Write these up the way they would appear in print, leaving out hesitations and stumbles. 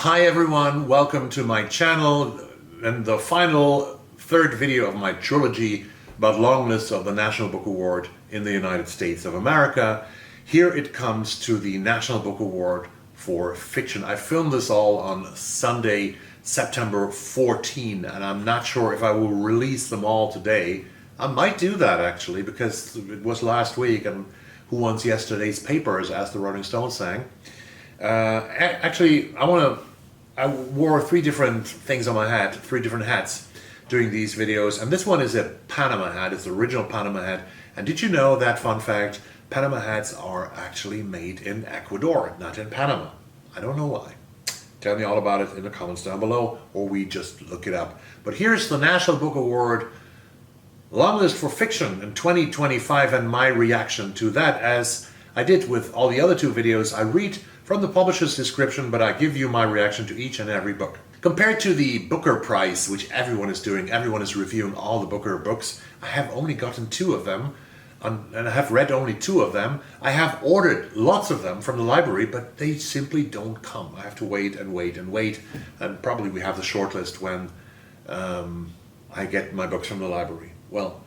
Hi everyone, welcome to my channel and the final third video of my trilogy about Longlist of the National Book Award in the United States of America. Here it comes to the National Book Award for fiction. I filmed this all on Sunday, September 14, and I'm not sure if I will release them all today. I might do that actually, because it was last week and who wants yesterday's papers, as the Rolling Stones sang. Actually, I wore three different things on my head, three different hats doing these videos, and this one is a Panama hat. It's the original Panama hat. And did you know that, fun fact, Panama hats are actually made in Ecuador, not in Panama? I don't know why. Tell me all about it in the comments down below, or we just look it up. But here's the National Book Award Longlist for Fiction in 2025 and my reaction to that. As I did with all the other two videos, I read from the publisher's description, but I give you my reaction to each and every book. Compared to the Booker Prize, which everyone is doing, everyone is reviewing all the Booker books, I have only gotten 2 of them, and I have read only 2 of them. I have ordered lots of them from the library, but they simply don't come. I have to wait and wait and wait, and probably we have the shortlist when I get my books from the library. Well,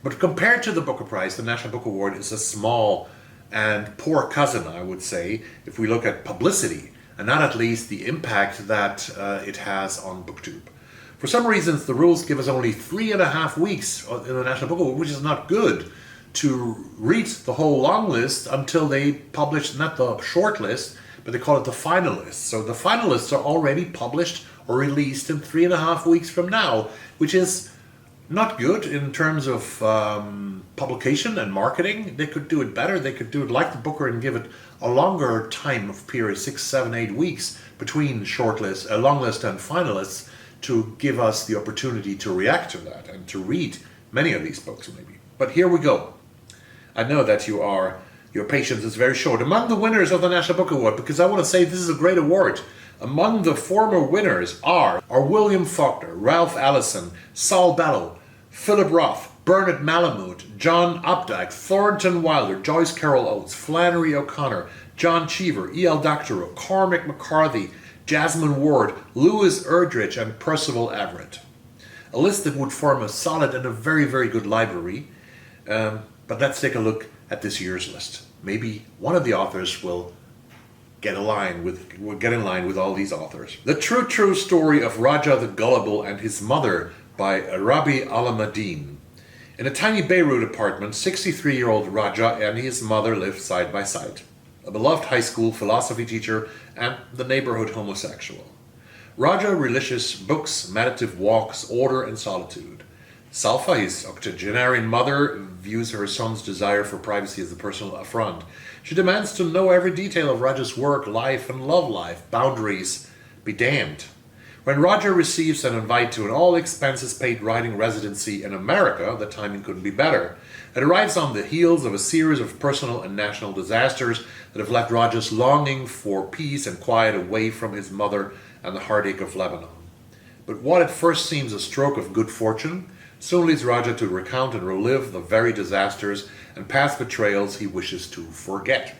but compared to the Booker Prize, the National Book Award is a small and poor cousin, I would say, if we look at publicity, and not at least the impact that it has on BookTube. For some reasons, the rules give us only 3.5 weeks in the National Book Award, which is not good, to read the whole long list until they publish not the short list, but they call it the finalists. So the finalists are already published or released in 3.5 weeks from now, which is not good in terms of publication and marketing. They could do it better. They could do it like the Booker and give it a longer time of period, 6, 7, 8 weeks between shortlist, long list and finalists, to give us the opportunity to react to that and to read many of these books maybe. But here we go. I know that your patience is very short. Among the winners of the National Book Award, because I want to say this is a great award, among the former winners are William Faulkner, Ralph Ellison, Saul Bellow, Philip Roth, Bernard Malamud, John Updike, Thornton Wilder, Joyce Carol Oates, Flannery O'Connor, John Cheever, E.L. Doctorow, Cormac McCarthy, Jasmine Ward, Louis Erdrich, and Percival Everett. A list that would form a solid and a very, very good library. But let's take a look at this year's list. Maybe one of the authors will get in line with all these authors. The True Story of Raja the Gullible and His Mother by Rabih Alameddine. In a tiny Beirut apartment, 63-year-old Raja and his mother live side by side. A beloved high school philosophy teacher and the neighborhood homosexual. Raja relishes books, meditative walks, order and solitude. Salfa, his octogenarian mother, views her son's desire for privacy as a personal affront. She demands to know every detail of Raja's work, life, and love life. Boundaries be damned. When Raja receives an invite to an all-expenses-paid writing residency in America, the timing couldn't be better. It arrives on the heels of a series of personal and national disasters that have left Raja's longing for peace and quiet away from his mother and the heartache of Lebanon. But what at first seems a stroke of good fortune soon leads Raja to recount and relive the very disasters and past betrayals he wishes to forget.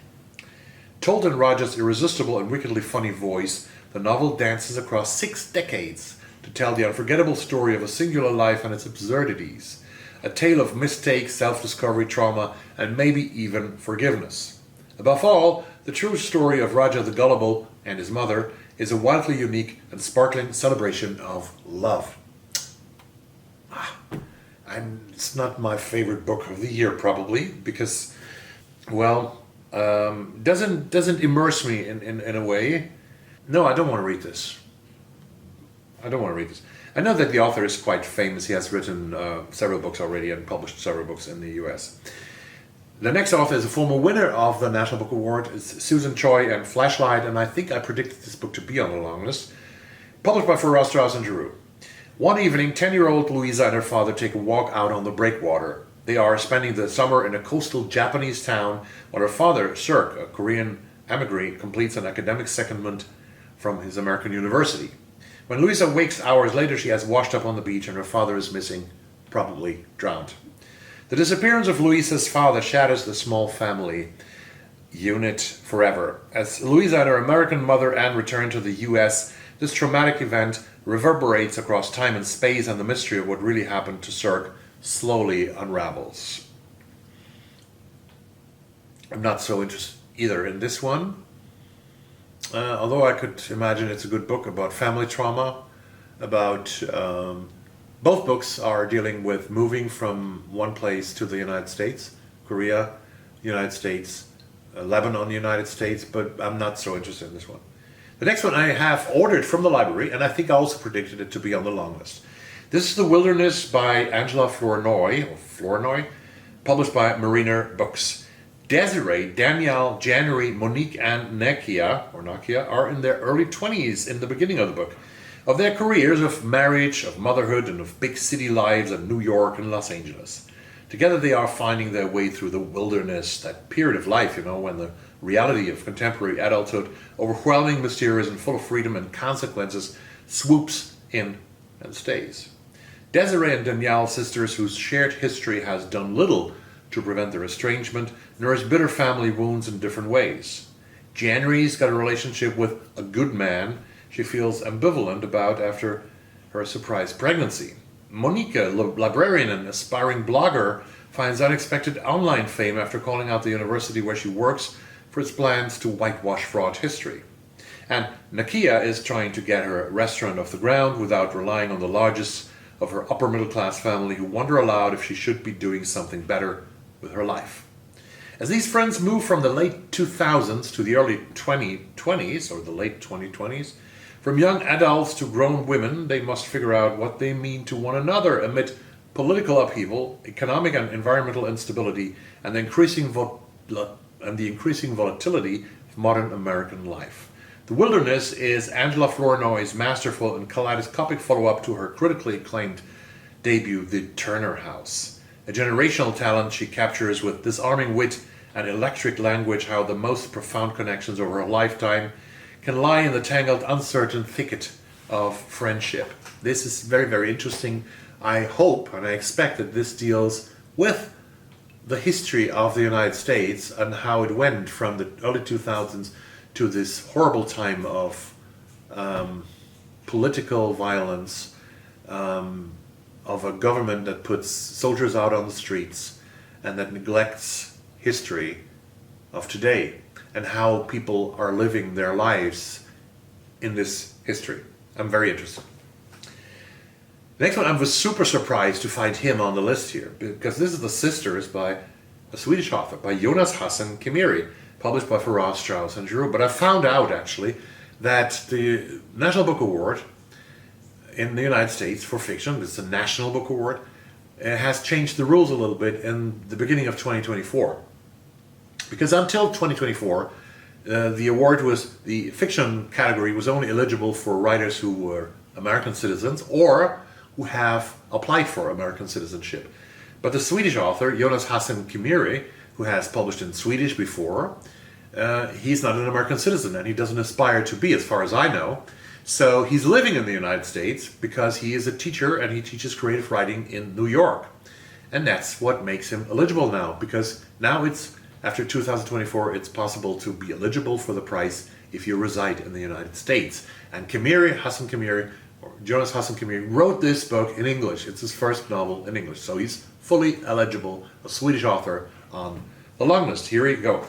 Told in Raja's irresistible and wickedly funny voice, the novel dances across 6 decades to tell the unforgettable story of a singular life and its absurdities. A tale of mistakes, self-discovery, trauma, and maybe even forgiveness. Above all, the true story of Raja the Gullible and his mother is a wildly unique and sparkling celebration of love. It's not my favorite book of the year, probably, because, well, doesn't immerse me in a way. No, I don't want to read this. I know that the author is quite famous. He has written several books already and published several books in the US. The next author is a former winner of the National Book Award. It's Susan Choi and Flashlight, and I think I predicted this book to be on the long list. Published by Farrar, Straus, and Giroux. One evening, 10-year-old Louisa and her father take a walk out on the breakwater. They are spending the summer in a coastal Japanese town when her father, Sirk, a Korean emigrant, completes an academic secondment from his American university. When Louisa wakes hours later, she has washed up on the beach and her father is missing, probably drowned. The disappearance of Louisa's father shatters the small family unit forever. As Louisa and her American mother Anne return to the U.S., This traumatic event reverberates across time and space, and the mystery of what really happened to Cirque slowly unravels. I'm not so interested either in this one, although I could imagine it's a good book about family trauma, about both books are dealing with moving from one place to the United States, Korea, United States, Lebanon, United States, but I'm not so interested in this one. The next one I have ordered from the library, and I think I also predicted it to be on the long list. This is The Wilderness by Angela Flournoy, published by Mariner Books. Desiree, Danielle, January, Monique, and Nakia are in their early 20s in the beginning of the book, of their careers of marriage, of motherhood, and of big city lives in New York and Los Angeles. Together they are finding their way through the wilderness, that period of life, when the reality of contemporary adulthood, overwhelming, mysterious, and full of freedom and consequences, swoops in and stays. Desiree and Danielle, sisters whose shared history has done little to prevent their estrangement, nourish bitter family wounds in different ways. January's got a relationship with a good man she feels ambivalent about after her surprise pregnancy. Monica, librarian and aspiring blogger, finds unexpected online fame after calling out the university where she works for its plans to whitewash fraud history. And Nakia is trying to get her restaurant off the ground without relying on the largest of her upper middle class family, who wonder aloud if she should be doing something better with her life. As these friends move from the late 2000s to the early 2020s, or the late 2020s, from young adults to grown women, they must figure out what they mean to one another amid political upheaval, economic and environmental instability, and the increasing volatility of modern American life. The Wilderness is Angela Flournoy's masterful and kaleidoscopic follow-up to her critically acclaimed debut, The Turner House. A generational talent, she captures with disarming wit and electric language how the most profound connections over a lifetime can lie in the tangled, uncertain thicket of friendship. This is very, very interesting. I hope and I expect that this deals with the history of the United States and how it went from the early 2000s to this horrible time of political violence, of a government that puts soldiers out on the streets and that neglects history of today and how people are living their lives in this history. I'm very interested. The next one, I was super surprised to find him on the list here, because this is The Sisters by a Swedish author, by Jonas Hassen Khemiri, published by Farrar, Straus, and Giroux. But I found out, actually, that the National Book Award in the United States for fiction, it's a National Book Award, has changed the rules a little bit in the beginning of 2024. Because until 2024, the award was, the fiction category was only eligible for writers who were American citizens or who have applied for American citizenship. But the Swedish author, Jonas Hassen Khemiri, who has published in Swedish before, he's not an American citizen and he doesn't aspire to be, as far as I know. So he's living in the United States because he is a teacher and he teaches creative writing in New York. And that's what makes him eligible now, because now it's, after 2024, it's possible to be eligible for the prize if you reside in the United States. And Jonas Hassen Khemiri wrote this book in English. It's his first novel in English. So he's fully eligible, a Swedish author, on the long list. Here we go.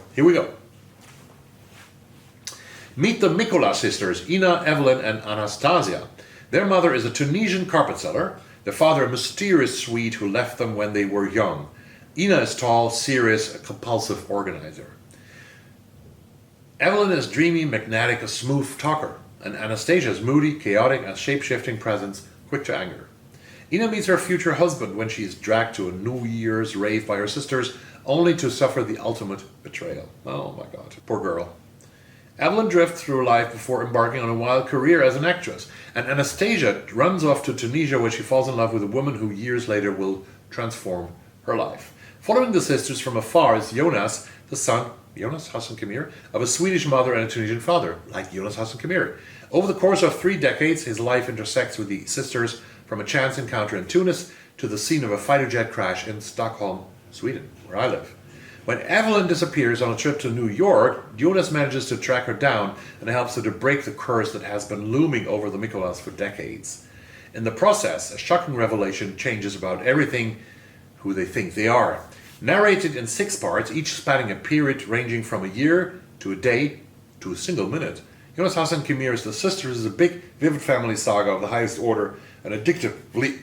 Meet the Mikola sisters, Ina, Evelyn, and Anastasia. Their mother is a Tunisian carpet seller. Their father a mysterious Swede who left them when they were young. Ina is tall, serious, a compulsive organizer. Evelyn is dreamy, magnetic, a smooth talker. And Anastasia is moody, chaotic, a shape-shifting presence, quick to anger. Ina meets her future husband when she is dragged to a New Year's rave by her sisters, only to suffer the ultimate betrayal. Oh my God, poor girl. Evelyn drifts through life before embarking on a wild career as an actress, and Anastasia runs off to Tunisia where she falls in love with a woman who years later will transform her life. Following the sisters from afar is Jonas, the son, Jonas Hassen Khemiri, of a Swedish mother and a Tunisian father, like Jonas Hassen Khemiri. Over the course of 3 decades, his life intersects with the sisters, from a chance encounter in Tunis to the scene of a fighter jet crash in Stockholm, Sweden, where I live. When Evelyn disappears on a trip to New York, Jonas manages to track her down and helps her to break the curse that has been looming over the Mikolas for decades. In the process, a shocking revelation changes about everything who they think they are. Narrated in 6 parts, each spanning a period ranging from a year to a day to a single minute, Jonas Hassen Khemiri's The Sisters is a big, vivid family saga of the highest order and addictively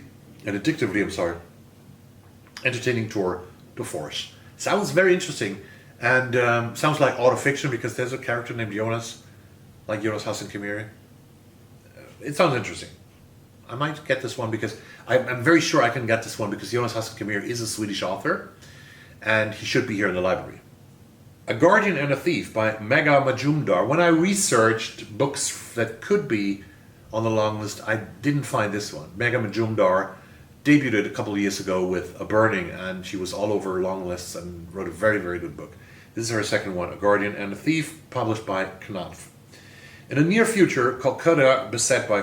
entertaining tour de force. Sounds very interesting and sounds like autofiction because there's a character named Jonas, like Jonas Hassen Khemiri. It sounds interesting. I might get this one because I'm very sure I can get this one because Jonas Hassen Khemiri is a Swedish author and he should be here in the library. A Guardian and a Thief by Megha Majumdar. When I researched books that could be on the long list, I didn't find this one. Megha Majumdar debuted a couple of years ago with A Burning, and she was all over long lists and wrote a very, very good book. This is her second one, A Guardian and a Thief, published by Knopf. In the near future, Calcutta is beset by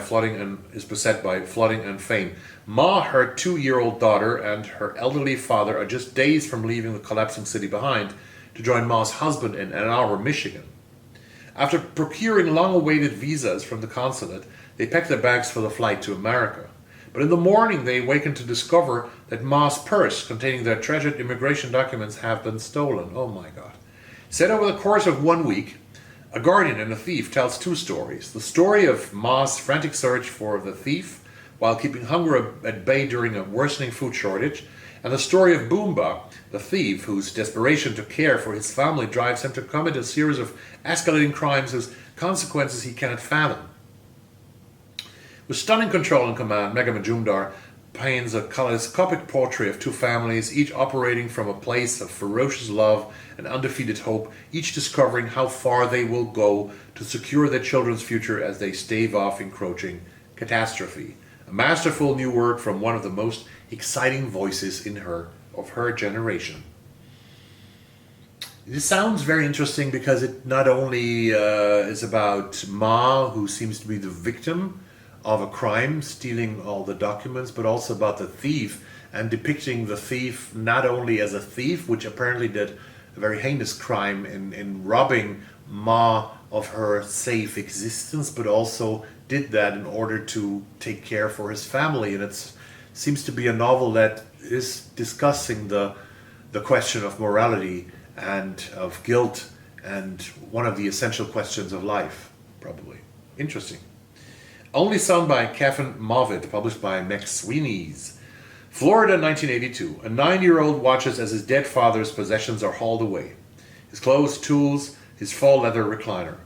flooding and fame. Ma, her 2-year-old daughter, and her elderly father are just days from leaving the collapsing city behind to join Ma's husband in Ann Arbor, Michigan. After procuring long-awaited visas from the consulate, they pack their bags for the flight to America. But in the morning, they awaken to discover that Ma's purse containing their treasured immigration documents have been stolen. Oh my God. Set over the course of 1 week, A Guardian and a Thief tells 2 stories. The story of Ma's frantic search for the thief while keeping hunger at bay during a worsening food shortage, and the story of Boomba, the thief whose desperation to care for his family drives him to commit a series of escalating crimes whose consequences he cannot fathom. With stunning control and command, Megha Majumdar paints a kaleidoscopic portrait of 2 families, each operating from a place of ferocious love and undefeated hope, each discovering how far they will go to secure their children's future as they stave off encroaching catastrophe. A masterful new work from one of the most exciting voices of her generation. This sounds very interesting because it not only is about Ma, who seems to be the victim of a crime, stealing all the documents, but also about the thief and depicting the thief not only as a thief, which apparently did a very heinous crime in robbing Ma of her safe existence, but also did that in order to take care for his family. And it seems to be a novel that is discussing the question of morality and of guilt and one of the essential questions of life, probably. Interesting. Only Son by Kevin Moffett, published by McSweeney's. Florida, 1982. A 9-year-old watches as his dead father's possessions are hauled away. His clothes, tools, his faux leather recliner.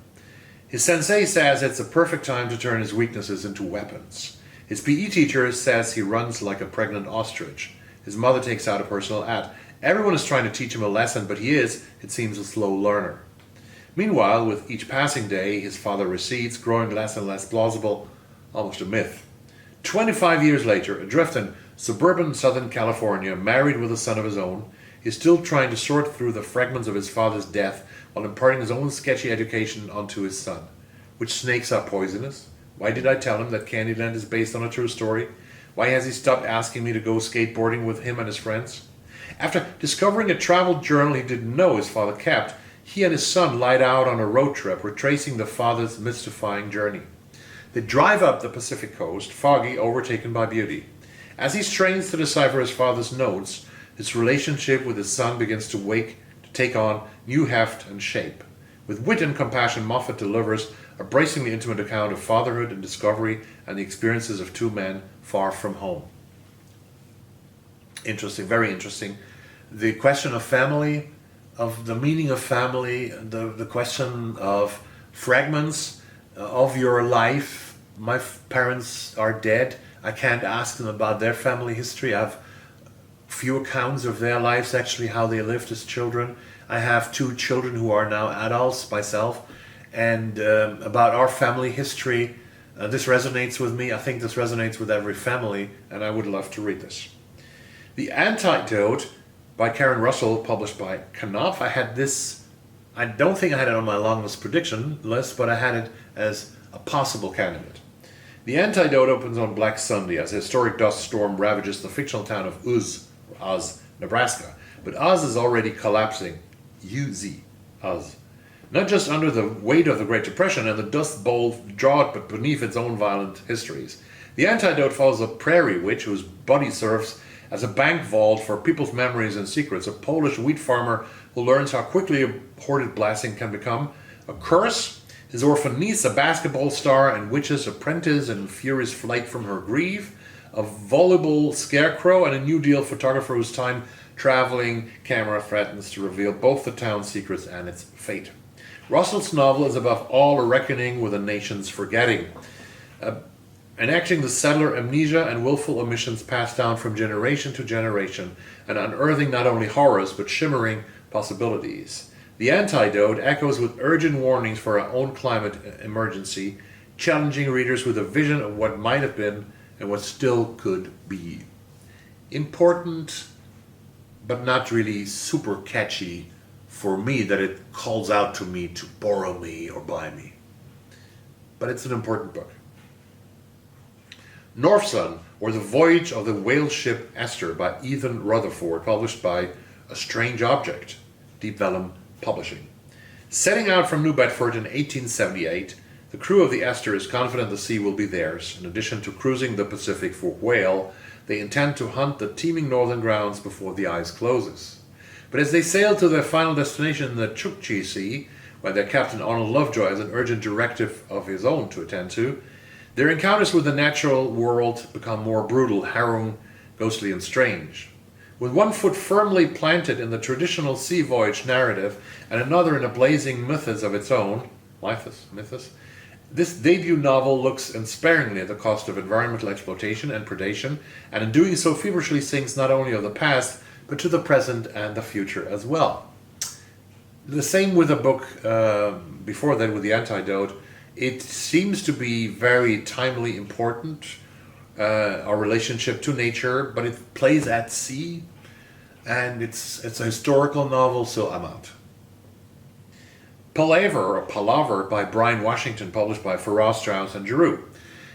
His sensei says it's a perfect time to turn his weaknesses into weapons. His PE teacher says he runs like a pregnant ostrich. His mother takes out a personal ad. Everyone is trying to teach him a lesson, but he is, it seems, a slow learner. Meanwhile, with each passing day, his father recedes, growing less and less plausible, almost a myth. 25 years later, adrift in suburban Southern California, married with a son of his own, he's still trying to sort through the fragments of his father's death while imparting his own sketchy education onto his son. Which snakes are poisonous? Why did I tell him that Candyland is based on a true story? Why has he stopped asking me to go skateboarding with him and his friends? After discovering a travel journal he didn't know his father kept, he and his son light out on a road trip, retracing the father's mystifying journey. They drive up the Pacific coast, foggy, overtaken by beauty. As he strains to decipher his father's notes, his relationship with his son begins to take on new heft and shape. With wit and compassion, Moffett delivers a bracingly intimate account of fatherhood and discovery and the experiences of 2 men far from home. Interesting, very interesting. The question of family, of the meaning of family, the question of fragments of your life. My parents are dead. I can't ask them about their family history. I have few accounts of their lives, actually, how they lived as children. I have 2 children who are now adults, myself, and about our family history. This resonates with me. I think this resonates with every family, and I would love to read this. The Antidote by Karen Russell, published by Knopf. I had this, I don't think I had it on my long list prediction list, but I had it as a possible candidate. The Antidote opens on Black Sunday as a historic dust storm ravages the fictional town of Oz, Nebraska. But Oz is already collapsing U-Z, us. Not just under the weight of the Great Depression and the Dust Bowl drought, but beneath its own violent histories. The Antidote follows a prairie witch whose body serves as a bank vault for people's memories and secrets, a Polish wheat farmer who learns how quickly a hoarded blessing can become a curse, his orphan niece, a basketball star and witch's apprentice in furious flight from her grief, a voluble scarecrow, and a New Deal photographer whose time-traveling camera threatens to reveal both the town's secrets and its fate. Russell's novel is above all a reckoning with a nation's forgetting, enacting the settler amnesia and willful omissions passed down from generation to generation, and unearthing not only horrors but shimmering possibilities. The Antidote echoes with urgent warnings for our own climate emergency, challenging readers with a vision of what might have been and what still could be. Important, but not really super catchy for me that it calls out to me to borrow me or buy me. But it's an important book. Northson, or The Voyage of the Whaleship Esther by Ethan Rutherford, published by A Strange Object, Deep Vellum Publishing. Setting out from New Bedford in 1878, the crew of the Esther is confident the sea will be theirs. In addition to cruising the Pacific for whale, they intend to hunt the teeming northern grounds before the ice closes. But as they sail to their final destination in the Chukchi Sea, where their captain Arnold Lovejoy has an urgent directive of his own to attend to, their encounters with the natural world become more brutal, harrowing, ghostly, and strange. With one foot firmly planted in the traditional sea voyage narrative and another in a blazing mythos of its own, mythos, this debut novel looks unsparingly at the cost of environmental exploitation and predation, and in doing so feverishly sings not only of the past, but to the present and the future as well. The same with the book before that, with The Antidote. It seems to be very timely important, our relationship to nature, but it plays at sea, and it's a historical novel, so I'm out. Palaver by Bryan Washington, published by Farrar, Straus, and Giroux.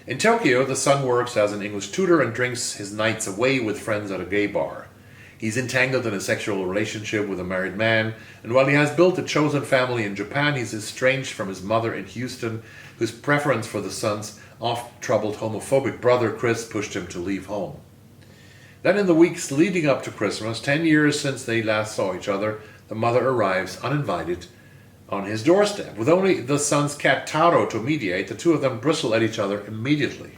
In Tokyo, the son works as an English tutor and drinks his nights away with friends at a gay bar. He's entangled in a sexual relationship with a married man, and while he has built a chosen family in Japan, he's estranged from his mother in Houston, whose preference for the son's oft-troubled homophobic brother Chris pushed him to leave home. Then in the weeks leading up to Christmas, 10 years since they last saw each other, the mother arrives uninvited on his doorstep. With only the son's cat Taro to mediate, the two of them bristle at each other immediately.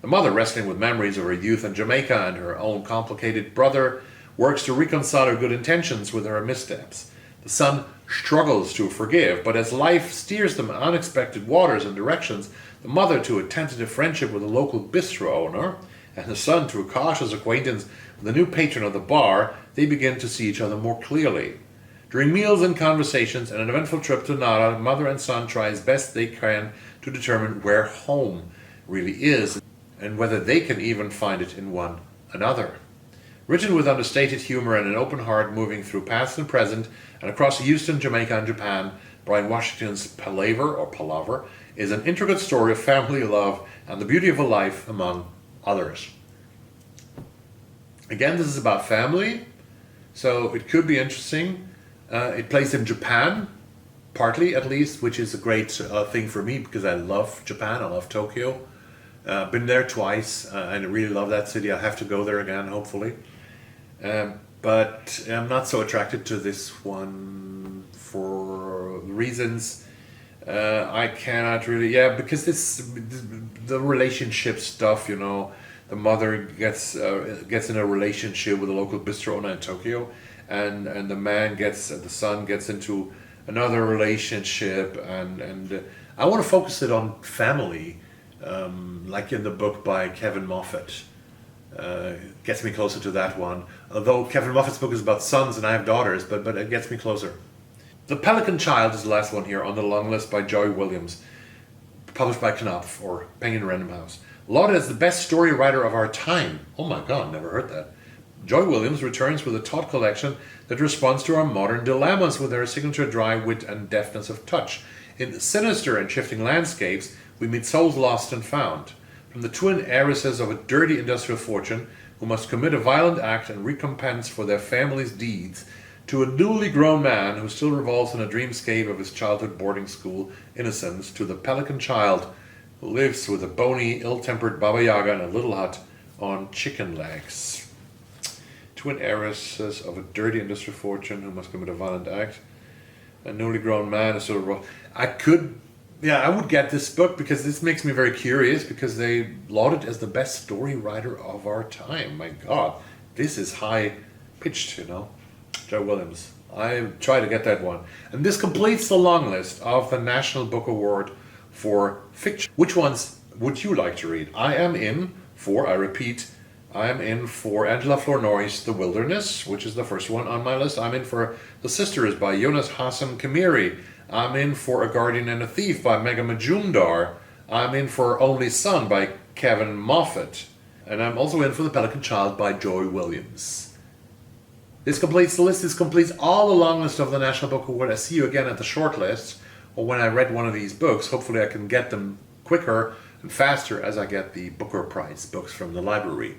The mother, wrestling with memories of her youth in Jamaica and her own complicated brother, works to reconcile her good intentions with her missteps. The son struggles to forgive, but as life steers them in unexpected waters and directions, the mother to a tentative friendship with a local bistro owner, and the son to a cautious acquaintance with the new patron of the bar, they begin to see each other more clearly. During meals and conversations and an eventful trip to Nara, mother and son try as best they can to determine where home really is, and whether they can even find it in one another. Written with understated humor and an open heart moving through past and present and across Houston, Jamaica, and Japan, Bryan Washington's Palaver is an intricate story of family, love, and the beauty of a life, among others. Again, this is about family, so it could be interesting. It plays in Japan, partly at least, which is a great thing for me because I love Japan, I love Tokyo. Been there twice, and I really love that city. I have to go there again, hopefully. But I'm not so attracted to this one for reasons I cannot really. Yeah, because the relationship stuff, you know, the mother gets in a relationship with a local bistro owner in Tokyo, and the son gets into another relationship, and I want to focus it on family. Like in the book by Kevin Moffett, gets me closer to that one. Although Kevin Moffat's book is about sons and I have daughters, but it gets me closer. The Pelican Child is the last one here on the long list by Joy Williams, published by Knopf or Penguin Random House. Lauded as the best story writer of our time. Oh my God, never heard that. Joy Williams returns with a taut collection that responds to our modern dilemmas with her signature dry wit and deftness of touch. In sinister and shifting landscapes, we meet souls lost and found. From the twin heiresses of a dirty industrial fortune who must commit a violent act and recompense for their family's deeds, To a newly grown man who still revolves in a dreamscape of his childhood boarding school innocence, to the Pelican child who lives with a bony, ill-tempered Baba Yaga in a little hut on chicken legs. To an heiress of a dirty industrial fortune who must commit a violent act. A newly grown man is sort of... I would get this book because this makes me very curious because they laud it as the best story writer of our time. My God, this is high pitched, you know. Joe Williams. I try to get that one. And this completes the long list of the National Book Award for fiction. Which ones would you like to read? I am in for Angela Flournoy's The Wilderness, which is the first one on my list. I'm in for The Sisters by Jonas, Hassen, Khemiri. I'm in for A Guardian and a Thief by Megha Majumdar. I'm in for Only Son by Kevin Moffett. And I'm also in for The Pelican Child by Joy Williams. This completes the list. This completes all the long list of the National Book Award. I see you again at the short list, or when I read one of these books. Hopefully I can get them quicker and faster as I get the Booker Prize books from the library.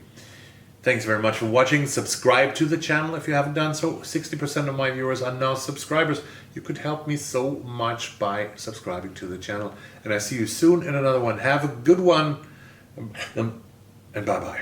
Thanks very much for watching. Subscribe to the channel if you haven't done so. 60% of my viewers are now subscribers. You could help me so much by subscribing to the channel. And I see you soon in another one. Have a good one. And bye-bye.